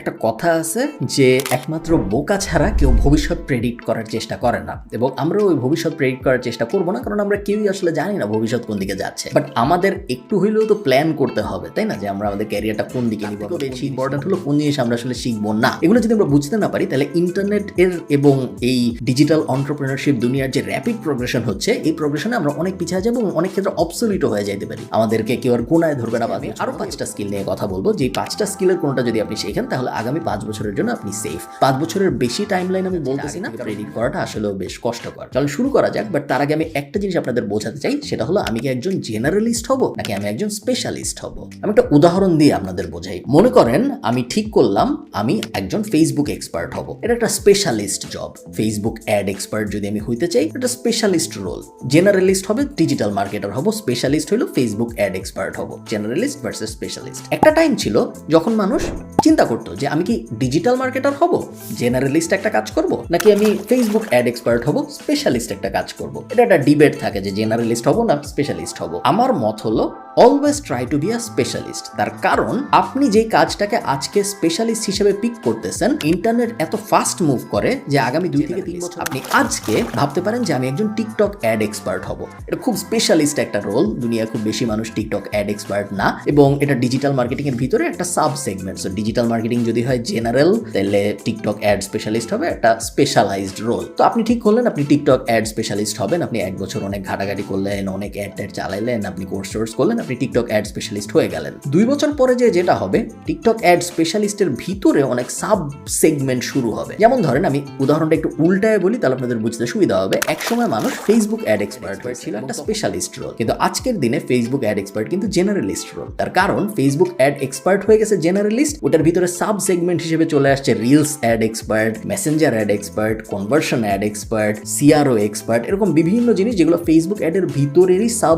একটা কথা আছে যে একমাত্র বোকা ছাড়া কেউ ভবিষ্যৎ প্রেডিক্ট করার চেষ্টা করে না, এবং আমরা ওই ভবিষ্যৎ প্রেডিক্ট করার চেষ্টা করব না, কারণ আমরা কেউই আসলে জানি না ভবিষ্যৎ কোন দিকে যাচ্ছে। বাট আমাদের একটু হইলেও তো প্ল্যান করতে হবে, তাই না, যে আমরা আমাদের ক্যারিয়ারটা কোন দিকে নিব। বেশি ইম্পর্টেন্ট হলো কোন জিনিস আমরা আসলে শিখবো না। এগুলো যদি আমরা বুঝতে না পারি তাহলে ইন্টারনেট এর এবং এই ডিজিটাল এন্টারপ্রেনারশিপ দুনিয়ার যে র্যাপিড প্রোগ্রেশন হচ্ছে, এই প্রোগ্রেশনে আমরা অনেক পিছিয়ে যাবো এবং অনেক ক্ষেত্রে অবসলিটও হয়ে যেতে পারি। আমাদেরকে কেউ আর গোনায় ধরবে না। আমি আরো 5টা স্কিল নিয়ে কথা বলবো, যে 5টা স্কিলের কোনটা যদি আপনি শেখেন তাহলে আগামী 5 বছরের জন্য আপনি সেফ। 5 বছরের বেশি টাইমলাইন আমি বলতেছি না, প্রেডিক্ট করাটা আসলেও বেশ কষ্টকর। চল শুরু করা যাক। বাট তার আগে আমি একটা জিনিস আপনাদের বোঝাতে চাই, সেটা হলো আমি কি একজন জেনারেলিস্ট হব নাকি আমি একজন স্পেশালিস্ট হব। আমি একটা উদাহরণ দিয়ে আপনাদের বোঝাই। মনে করেন আমি ঠিক করলাম আমি একজন ফেসবুক এক্সপার্ট হব। এটা একটা specialist job. Facebook ad expert যদি আমি হইতে চাই, এটা স্পেশালিস্ট রোল। জেনারেলিস্ট হবে ডিজিটাল মার্কেটার হব, স্পেশালিস্ট হলো ফেসবুক অ্যাড এক্সপার্ট হব। Generalist versus specialist. একটা টাইম ছিল যখন মানুষ চিন্তা করতো যে আমি কি ডিজিটাল মার্কেটার হব, জেনারেলিস্ট একটা কাজ করব, নাকি আমি ফেসবুক অ্যাড এক্সপার্ট হব, স্পেশালিস্ট একটা কাজ করব। এটা একটা ডিবেট থাকে যে জেনারেলিস্ট হব না স্পেশালিস্ট হব। আমার মত হলো always try to be a specialist. তার কারণ আপনি যে কাজটাকে আজকে স্পেশালিস্ট হিসেবে পিক করতেছেন, ইন্টারনেট এত ফাস্ট মুভ করে যে আগামী 2 থেকে 3 বছর আপনি আজকে ভাবতে পারেন যে আমি একজন টিকটক অ্যাড এক্সপার্ট হব। এটা খুব স্পেশালিস্ট একটা রোল। দুনিয়া খুব বেশি মানুষ টিকটক অ্যাড এক্সপার্ট না, এবং এটা ডিজিটাল মার্কেটিং এর ভিতরে একটা sub segment. So digital marketing যদি হয় জেনারেল, তাহলে টিকটক অ্যাড স্পেশালিস্ট হবে একটা স্পেশালাইজড রোল। তো আপনি ঠিক করলেন আপনি টিকটক অ্যাড স্পেশালিস্ট হবেন। আপনি 1 বছর অনেক ঘাটাঘাটি করলেন, অনেক অ্যাড চালাইলেন, আপনি কোর্স করলেন, আপনি টিকটক অ্যাড স্পেশালিস্ট হয়ে গেলেন। 2 বছর পরে যেটা হবে, টিকটক অ্যাড স্পেশালিস্টের ভিতরে অনেক সাব সেগমেন্ট শুরু হবে। যেমন ধরেন আমি উদাহরণটা একটু উল্টায় বলি, তাহলে আপনাদের বুঝতে সুবিধা হবে। একসময় মানুষ ফেসবুক অ্যাড এক্সপার্ট হয়েছিল একটা স্পেশালিস্ট রোল, কিন্তু আজকের দিনে ফেসবুক অ্যাড এক্সপার্ট কিন্তু জেনারেলিস্ট রোল। তার কারণ ফেসবুক অ্যাড এক্সপার্ট হয়ে গেছে জেনারেলিস্ট, ওটার ভিতরে সাব সেগমেন্ট হিসেবে চলে আসছে reels ad expert, Messenger ad expert, conversion ad expert, CRO expert, এরকম বিভিন্ন জিনিস যেগুলো ফেসবুক অ্যাডের ভিতরেরই সাব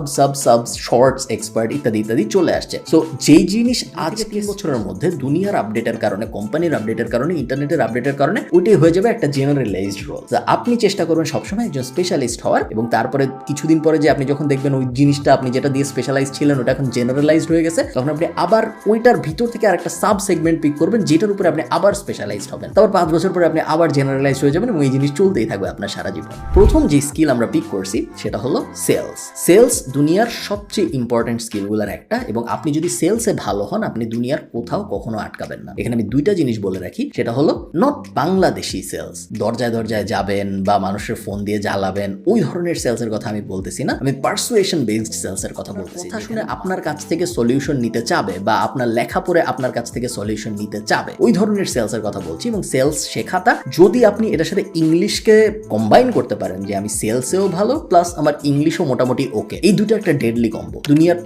শর্টস এক্সপার্ট ইত্যাদি ইত্যাদি চলে আসছে। সো যেই জিনিস আজ 3 বছরের মধ্যে দুনিয়ার আপডেটের কারণে, কোম্পানির আপডেটের কারণে, ইন্টারনেটের আপডেটের কারণে ওইটাই হয়ে যাবে একটা জেনারেলাইজড রোল। আপনি চেষ্টা করবেন সবসময় একজন স্পেশালিস্ট হওয়ার, এবং তারপরে কিছুদিন পরে যে আপনি যখন দেখবেন ওই জিনিসটা আপনি যেটা দিয়ে স্পেশালাইজড ছিলেন ওটা এখন জেনারেলাইজড হয়ে গেছে, তখন আপনি আবার ওইটার ভিতর থেকে আরেকটা সাব সেগমেন্ট পিক করবেন যেটার উপরে আপনি আবার স্পেশালাইজড হবেন। তারপর 5 বছর পরে আপনি আবার জেনারেলাইজড হয়ে যাবেন এবং এই জিনিস চলতেই থাকবে আপনার সারা জীবন। প্রথম যে স্কিল আমরা পিক করছি সেটা হলো সেলস। সেলস দুনিয়ার সবচেয়ে ইম্পর্টেন্ট স্কিলগুলোর একটা, এবং আপনি যদি সেলসে ভালো হন আপনি দুনিয়ার কোথাও কখনো আটকাবেন না। এখানে আমি 2টা জিনিস বলে রাখি, সেটা হলো নট বাংলাদেশি সেলস, দরজায় দরজায় যাবেন বা মানুষের ফোন দিয়ে জ্বালাবেন, ওই ধরনের সেলসের কথা আমি বলতেছি না। আমি পারসুয়েশন বেসড সেলসের কথা বলতেছি। কথা শুনে আপনার কাছ থেকে সলিউশন নিতে চাবে বা আপনার লেখা পড়ে আপনার কাছ থেকে সলিউশন নিতে চাবে, ওই ধরনের সেলসের কথা বলছি। এবং সেলস শেখাটা যদি আপনি এটার সাথে ইংলিশকে কম্বাইন করতে পারেন, যে আমি সেলসেও ভালো প্লাস আমার ইংলিশও মোটামুটি ওকে, এই দুটো একটা ডেডলি কম্বো। দুনিয়ার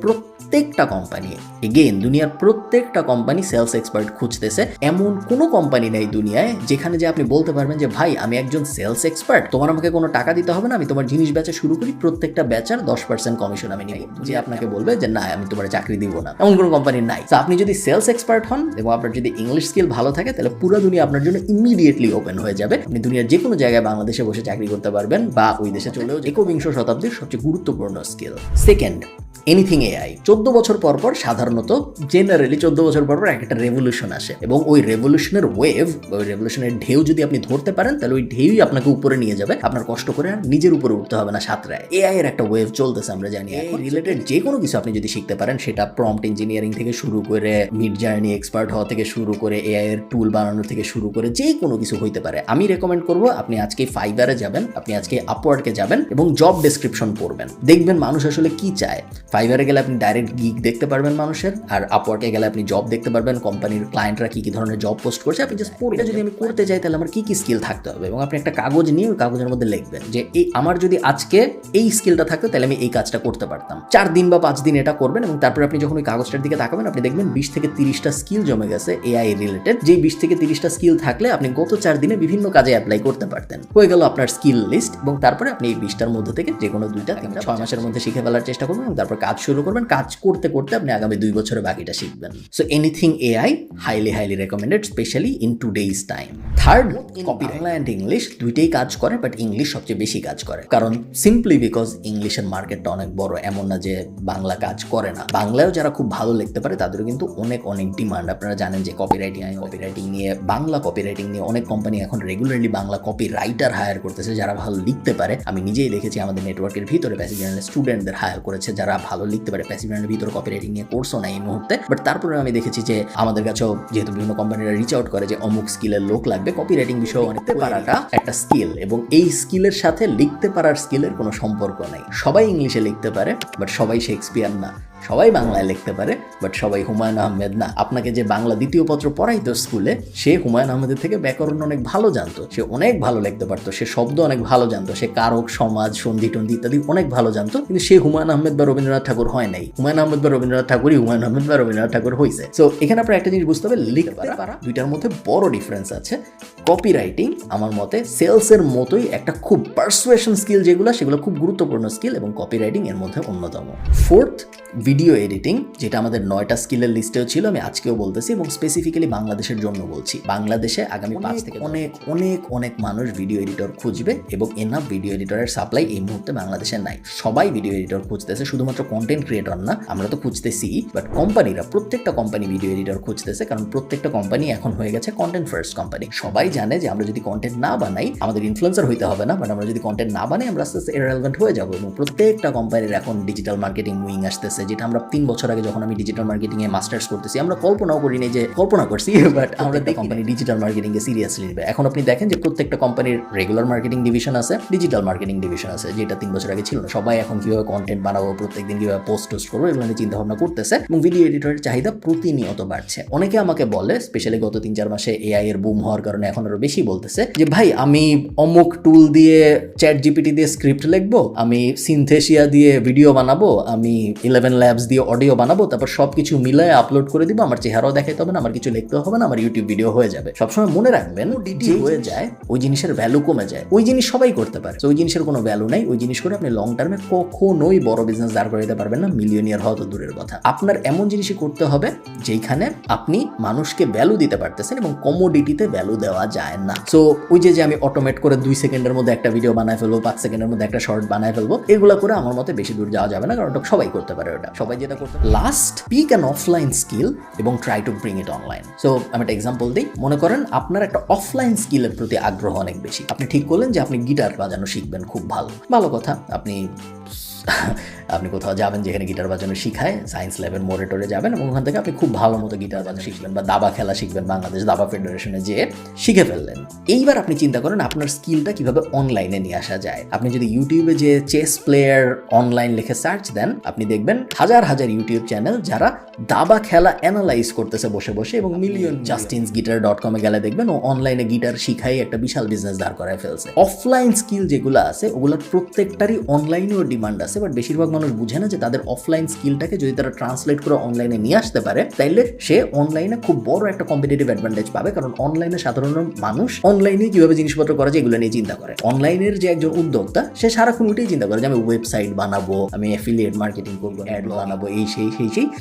প্রত্যেকটা কোম্পানি সেলস এক্সপার্ট খুঁজতেছে। এমন কোনো কোম্পানি নেই দুনিয়ায় যেখানে যে আপনি বলতে পারবেন যে ভাই আমি একজন সেলস এক্সপার্ট, তোমার আমাকে কোনো টাকা দিতে হবে না, আমি তোমার জিনিস বেচা শুরু করি, প্রত্যেকটা বেচার 10% কমিশন আমি নিই। যে আপনাকে বলবে যে না আমি তোমার চাকরি দিব না, এমন কোনো কোম্পানি নাই। তো আপনি যদি সেলস এক্সপার্ট হন এবং আপনার যদি ইংলিশ স্কিল ভালো থাকে, তাহলে পুরো দুনিয়া আপনার জন্য ইমিডিয়েটলি ওপেন হয়ে যাবে। আপনি দুনিয়ার যে কোনো জায়গায় বাংলাদেশে বসে চাকরি করতে পারবেন বা ওই দেশে চলেও। 21শ শতাব্দীর সবচেয়ে গুরুত্বপূর্ণ স্কিল। Second, anything AI. 14 বছর পর সাধারণত জেনারেলি 14 বছর পর একটা রেভলিউশন আসে, এবং ওই রেভলিউশনের ওয়েভ, ওই রেভলিউশনের ঢেউ যদি আপনি ধরতে পারেন তাহলে ওই ঢেউই আপনাকে উপরে নিয়ে যাবে। আপনার কষ্ট করে আর নিজের উপরে উঠতে হবে না সাঁতরায়। এআই এর একটা ওয়েভ চলতেছে, আমরা জানি। এআই রিলেটেড যে কোনো কিছু আপনি যদি শিখতে পারেন, সেটা প্রম্পট ইঞ্জিনিয়ারিং থেকে শুরু করে মিড জার্নি এক্সপার্ট হওয়া থেকে শুরু করে এআই এর টুল বানানো থেকে শুরু করে যে কোনো কিছু হইতে পারে। আমি রেকমেন্ড করবো আপনি আজকে ফাইবারে যাবেন, আপনি আজকে আপওয়ার্ডকে যাবেন এবং জব ডেসক্রিপশন পড়বেন, দেখবেন মানুষ আসলে কি চায়। ফাইবারে গেলে আপনি ডাইরেক্ট গিগ দেখতে পারবেন মানুষের, আর আপওয়ার্কে গেলে আপনি জব দেখতে পারবেন কোম্পানির ক্লায়েন্টরা কি কি ধরনের জব পোস্ট করছে। আপনি জাস্ট পড়ে, যদি আমি করতে চাই তাহলে আমার কি কি স্কিল থাকতে হবে, এবং আপনি একটা কাগজ নিয়ে ওই কাগজের মধ্যে লিখবেন যে এই আমার যদি আজকে এই স্কিলটা থাকতো তাহলে আমি এই কাজটা করতে পারতাম। 4 দিন বা 5 দিন এটা করবেন, এবং তারপরে আপনি যখন ওই কাগজটার দিকে তাকাবেন আপনি দেখবেন 20 থেকে 30টা স্কিল জমে গেছে এআই রিলেটেড। যেই 20 থেকে 30টা স্কিল থাকলে আপনি গত 4 দিনে বিভিন্ন কাজে অ্যাপ্লাই করতে পারতেন। হয়ে গেল আপনার স্কিল লিস্ট, এবং তারপরে আপনি এই 20টার মধ্যে থেকে যে কোনো 2টা 3টা 6 মাসের মধ্যে শিখে ফেলার চেষ্টা করবেন, এবং তারপর কাজ শুরু করবেন, কাজ করতে করতে আপনি আগামী 2 বছরে বাকিটা শিখবেন। So anything AI highly recommended, specially in today's time. Third, copy Bangla and English দুইটাই কাজ করে, বাট ইংলিশ সবচেয়ে বেশি কাজ করে, কারণ সিম্পলি বিকজ ইংলিশের মার্কেটটা অনেক বড়। এমন না যে বাংলা কাজ করে না, বাংলায়ও যারা খুব ভালো লিখতে পারে তাদেরও কিন্তু অনেক ডিমান্ড। আপনারা জানেন যে কপিরাইটিং নিয়ে বাংলা কপিরাইটিং নিয়ে অনেক কোম্পানি এখন regularly Bangla copy writer hire করতেছে যারা ভালো লিখতে পারে। আমি নিজেই দেখেছি আমাদের নেটওয়ার্কের ভিতরে প্যাসিভ জার্নাল স্টুডেন্টদের হায়ার করেছে যারা ভালো লিখতে পারে। প্যাসিভ জার্নালের ভিতরে কপিরাইটিং নিয়ে কোর্সও নাই এই মুহূর্তে, বাট তারপরে আমি দেখেছি যে আমাদের কাছেও যেহেতু বিভিন্ন কোম্পানিরা রিচ আউট করে যে অমুক স্কিলের লোক লাগবে, কপিরাইটিং বিষয়ে লিখতে পারাটা একটা স্কিল, এবং এই স্কিলের সাথে লিখতে পারার স্কিলের কোনো সম্পর্ক নাই। সবাই ইংলিশে লিখতে পারে, বাট সবাই শেক্সপিয়ার না। সবাই বাংলায় লিখতে পারে, বাট সবাই হুমায়ুন আহমেদ না। আপনাকে যে বাংলা দ্বিতীয় পত্র পড়াইতো স্কুলে, সে হুমায়ুন আহমেদের থেকে ব্যাকরণ অনেক ভালো জানতো, সে অনেক ভালো লিখতে পারতো, সে শব্দ অনেক ভালো জানতো, সে কারক, সমাজ, সন্ধি টন্ধি ইত্যাদি অনেক ভালো জানতো, কিন্তু সে হুমায়ুন আহমেদ বা রবীন্দ্রনাথ ঠাকুর হয় নাই। হুমায়ুন আহমেদ বা রবীন্দ্রনাথ ঠাকুরই হুমায়ুন আহমেদ বা রবীন্দ্রনাথ ঠাকুর হয়েছে। সো এখানে আপনার একটা জিনিস বুঝতে হবে, লিখতে পারা দুইটার মধ্যে বড় ডিফারেন্স আছে। কপি রাইটিং আমার মতে সেলসের মতোই একটা খুব পারসুয়েশন স্কিল, সেগুলো খুব গুরুত্বপূর্ণ স্কিল, এবং কপি রাইটিং এর মধ্যে অন্যতম। ফোর্থ, ভিডিও এডিটিং, যেটা আমাদের 9টা স্কিলের লিস্টেও ছিল, আমি আজকেও বলতেছি, এবং স্পেসিফিক্যালি বাংলাদেশের জন্য বলছি। বাংলাদেশে আগামী 5 থেকে অনেক মানুষ ভিডিও এডিটর খুঁজবে, এবং এনাফ ভিডিও এডিটরের সাপ্লাই এই মুহূর্তে বাংলাদেশে নাই। সবাই ভিডিও এডিটর খুঁজতেছে, শুধুমাত্র কন্টেন্ট ক্রিয়েটর না, আমরা তো খুঁজতেছি, বাট কোম্পানিরা, প্রত্যেকটা কোম্পানি ভিডিও এডিটর খুঁজতেছে, কারণ প্রত্যেকটা কোম্পানি এখন হয়ে গেছে কন্টেন্ট ফার্স্ট কোম্পানি। সবাই জানে যে আমরা যদি কন্টেন্ট না বানাই, আমাদের ইনফ্লুয়েন্সার হইতে হবে না, বাট আমরা যদি কন্টেন্ট না বানাই আমরা আস্তে আস্তে ইররেলেভেন্ট হয়ে যাবো। এবং প্রত্যেকটা কোম্পানির এখন ডিজিটাল মার্কেটিং উইং আসতেছে, যেটা আমরা 3 বছর আগে যখন আমি ডিজিটাল মার্কেটিং এ মাস্টার্স করতেছি আমরা কল্পনাও করিনি, যে কল্পনা করছি, বাট আমরা কোম্পানি ডিজিটাল মার্কেটিং কে সিরিয়াসলি নেবে। এখন আপনি দেখেন যে প্রত্যেকটা কোম্পানির রেগুলার মার্কেটিং ডিভিশন আছে, ডিজিটাল মার্কেটিং ডিভিশন আছে, যেটা 3 বছর আগে ছিল না। সবাই এখন কিভাবে কন্টেন্ট বানাবো, প্রত্যেকদিন কিভাবে পোস্ট করবো, এগুলো নিয়ে চিন্তা ভাবনা করতেছে, এবং ভিডিও এডিটরের চাহিদা প্রতিনিয়ত বাড়ছে। অনেকে আমাকে বলে, স্পেশালি গত 3-4 মাসে এআই এর বুম হওয়ার কারণে এখন আরো বেশি বলতেছে যে ভাই আমি অমুক টুল দিয়ে চ্যাট জিপিটি দিয়ে স্ক্রিপ্ট লিখবো, আমি সিনথেসিয়া দিয়ে ভিডিও বানাবো, আমি 11 ল্যাবস দিয়ে অডিও বানাবো, তারপর সবকিছু মিলায় আপলোড করে দিব, আমার চেহারাও দেখাইতে হবে না, আমার কিছু লিখতে হবে না, আমার ইউটিউব ভিডিও হয়ে যাবে। সবসময় মনে রাখবেন, ডিটি হয়ে যায় ওই জিনিসের ভ্যালু কমে যায়। ওই জিনিস সবাই করতে পারে, ওই জিনিসের কোনো ভ্যালু নাই। ওই জিনিস করে আপনি লং টার্মে কখনোই বড় বিজনেস দাঁড় করাতে পারবেন না, মিলিয়নিয়ার হওয়া তো দূরের কথা। আপনার এমন জিনিসই করতে হবে যেখানে আপনি মানুষকে ভ্যালু দিতে পারতেছেন, এবং কমোডিটিতে ভ্যালু দেওয়া যায় না। সো ওই যে আমি অটোমেট করে 2 সেকেন্ডের মধ্যে একটা ভিডিও বানায় ফেলবো, 5 সেকেন্ডের মধ্যে একটা শর্ট বানায় ফেলবো, এগুলো করে আমার মতে বেশি দূর যাওয়া যাবে না, কারণ ওটা সবাই করতে পারে। ওটা সবাই যেটা করতে। Last, pick an offline skill এবং try to bring it online. So আমি একটা এক্সাম্পল দিই। মনে করেন আপনার একটা অফলাইন স্কিলের প্রতি আগ্রহ অনেক বেশি, আপনি ঠিক করলেন যে আপনি গিটার বাজানো শিখবেন, খুব ভালো কথা। আপনি কোথাও যাবেন যেখানে গিটার বাজানো শিখায়, সায়েন্স ল্যাবের মোড়ে যাবেন, এবং ওখান থেকে আপনি খুব ভালো মতো গিটার বাজানো শিখবেন, বা দাবা খেলা শিখবেন, বাংলাদেশ দাবা ফেডারেশনে যেয়ে শিখে ফেললেন। এইবার আপনি চিন্তা করেন আপনার স্কিলটা কিভাবে অনলাইনে নিয়ে আসা যায়। আপনি যদি ইউটিউবে যে চেস প্লেয়ার অনলাইন লিখে সার্চ দেন, আপনি দেখবেন হাজার ইউটিউব চ্যানেল যারা দাবা খেলা অ্যানালাইজ করতেছে বসে বসে, এবং মিলিয়ন। justinsguitar.com এ গেলে দেখবেন ও অনলাইনে গিটার শিখাই একটা বিশাল বিজনেস দাঁড় করায় ফেলছে। অফলাইন স্কিল যেগুলো আছে ওগুলোর প্রত্যেকটারই অনলাইনেও ডিমান্ড আছে, বাট বেশিরভাগ মানুষ বুঝে না যে তাদের অফলাইন স্কিলটাকে যদি তারা ট্রান্সলেট করে অনলাইনে নিয়ে আসতে পারে, তাইলে সে অনলাইনে খুব বড় একটা কম্পিটিটিভ অ্যাডভান্টেজ পাবে। কারণ অনলাইনে সাধারণ মানুষ অনলাইনে কিভাবে জিনিসপত্র করা যায় এগুলো নিয়ে চিন্তা করে। অনলাইনের যে একজন উদ্যোক্তা, সে সারাক্ষণ উঠেই চিন্তা করে যে আমি ওয়েবসাইট বানাবো, আমি অ্যাফিলিয়েট মার্কেটিং করবো, অ্যাড বানাবো, এই সেই।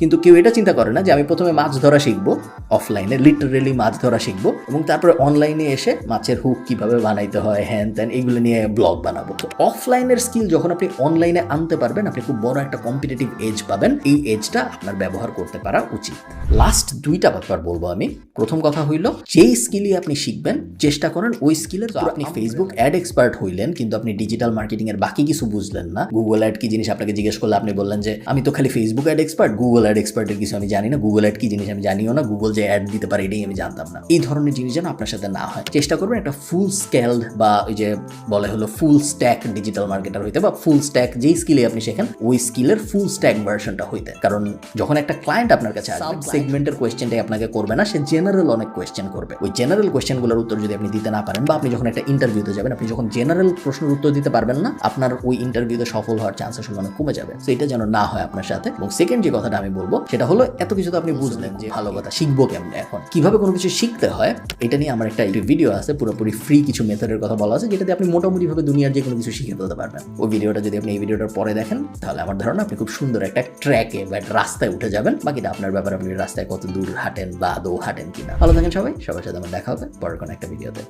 কিন্তু কেউ এটা চিন্তা করে না যে আমি প্রথমে মাছ ধরা শিখবো, অফলাইনে লিটারেলি মাছ ধরা শিখবো, এবং তারপরে অনলাইনে এসে মাছের হুক কিভাবে বানাইতে হয়, হ্যান ত্যান, এগুলো নিয়ে ব্লগ বানাবো। তো অফলাইনের স্কিল যখন আপনি অনলাইনে আনতে পারবেন, আপনি খুব বড় একটা কম্পিটিটিভ এজ পাবেন। এই এজটা আপনার ব্যবহার করতে পারা উচিত। লাস্ট 2টা ব্যাপার বলবো আমি। প্রথম কথা হইল, যেই স্কিলই আপনি শিখবেন চেষ্টা করেন ওই স্কিলের। তো আপনি ফেসবুক অ্যাড এক্সপার্ট হইলেন, কিন্তু আপনি ডিজিটাল মার্কেটিং এর বাকি কিছু বুঝলেন না। গুগল অ্যাড কি জিনিস আপনাকে জিজ্ঞেস করলে আপনি বললেন যে আমি তো খালি Facebook ad expert, Google ad এক্সপার্টের কিছু আমি জানি না, গুগল অ্যাড কি জিনিস আমি জানিও না, গুগল যে অ্যাড দিতে পারে এটাই আমি জানতাম না। এই ধরনের জিনিস যেন আপনার সাথে না হয়। চেষ্টা করবেন একটা ফুল স্কেলড, বা ওই যে বলে হলো ফুল স্ট্যাক ডিজিটাল মার্কেটার হইতে, বা ফুল স্ট্যাক যেই স্কিলে আপনি শেখেন ওই স্কিলের ফুল স্ট্যাক ভার্সনটা হইতে। কারণ যখন একটা ক্লায়েন্ট আপনার কাছে আসবে, সেগমেন্টের কোয়েশ্চেনটাই আপনাকে করবে না, সে জেনারেল অনেক কোয়েশ্চেন করবে। ওই জেনারেল কোয়েশ্চেনগুলোর উত্তর যদি আপনি দিতে না পারেন, বা আপনি যখন একটা ইন্টারভিউতে যাবেন আপনি যখন জেনারেল প্রশ্নের উত্তর দিতে পারবেন না, আপনার ওই ইন্টারভিউতে সফল হওয়ার চান্স আসলে অনেক কমে যাবে। তো এটা যেন না হয় আপনার সাথে। এবং সেকেন্ড যে কথাটা আমি বলবো সেটা হলো, এত কিছু তো আপনি বুঝলেন, যে ভালো কথা শিখবো কেমনে, এখন কিভাবে কোনো কিছু শিখতে হয় এটা নিয়ে আমার একটা ভিডিও আছে, পুরোপুরি ফ্রি কিছু মেথডের কথা বলা আছে, যেটাতে আপনি মোটামুটি ভাবে দুনিয়ার যে কোনো কিছু শিখে ফেলতে পারবেন। ওই ভিডিওটা যদি আপনি এই ভিডিওটার পরে দেখেন, তাহলে আমার ধারণা আপনি খুব সুন্দর একটা ট্র্যাকে বা রাস্তায় উঠে যাবেন। বাকিটা আপনার ব্যাপার, আপনি রাস্তায় কত দূর হাঁটেন বা আদৌ হাঁটেন কিনা। ভালো থাকেন সবাই, সবার সাথে আমার দেখা হবে পরের কোনো একটা ভিডিওতে।